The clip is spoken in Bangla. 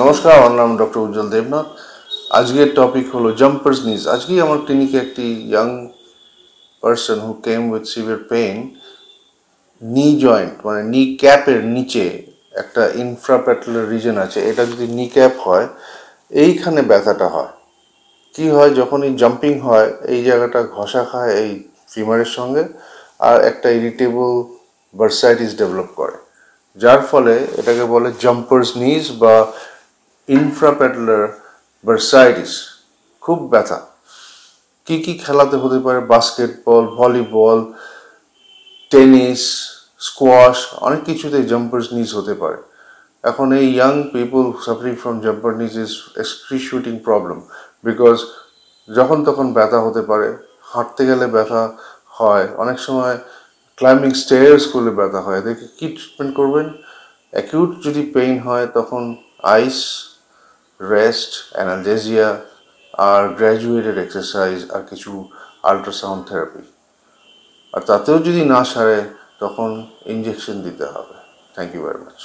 নমস্কার, আমার নাম ডক্টর উজ্জ্বল দেবনাথ। আজকের টপিক হলো জাম্পার্স নিজ। আজকেই আমার ক্লিনিকে একটি young person who came with severe pain, নি জয়েন্ট মানে নি ক্যাপের নিচে একটা ইনফ্রাপ্যাটেলার রিজন আছে, এটা যদি নি ক্যাপ হয় এইখানে ব্যথাটা হয়। কি হয়, যখনই জাম্পিং হয় এই জায়গাটা ঘষা খায় এই ফিমারের সঙ্গে, আর একটা ইরিটেবল বার্সাইটিস ডেভেলপ করে, যার ফলে এটাকে বলে জাম্পার্স নিজ বা ইনফ্রাপ্যাটেলার বার্সাইটিস। খুব ব্যথা। কি কি খেলাতে হতে পারে? বাস্কেটবল, ভলিবল, টেনিস, স্কোয়াশ, অনেক কিছুতে জাম্পার্স নিজ হতে পারে। এখন এই young people suffering from jumper নিজ ইজ এক্সক্রিশিয়েটিং প্রবলেম, বিকজ যখন তখন ব্যথা হতে পারে, হাঁটতে গেলে ব্যথা হয়, অনেক সময় ক্লাইম্বিং স্টেয়ার্স করলে ব্যথা হয়। এদেরকে কী ট্রিটমেন্ট করবেন? অ্যাকিউট যদি পেইন হয় তখন আইস, রেস্ট, অ্যানালজেসিয়া, আর গ্র্যাজুয়েটেড এক্সারসাইজ, আর কিছু আল্ট্রাসাউন্ড থেরাপি। আর তাতেও যদি না সারে তখন ইঞ্জেকশন দিতে হবে। Thank you very much.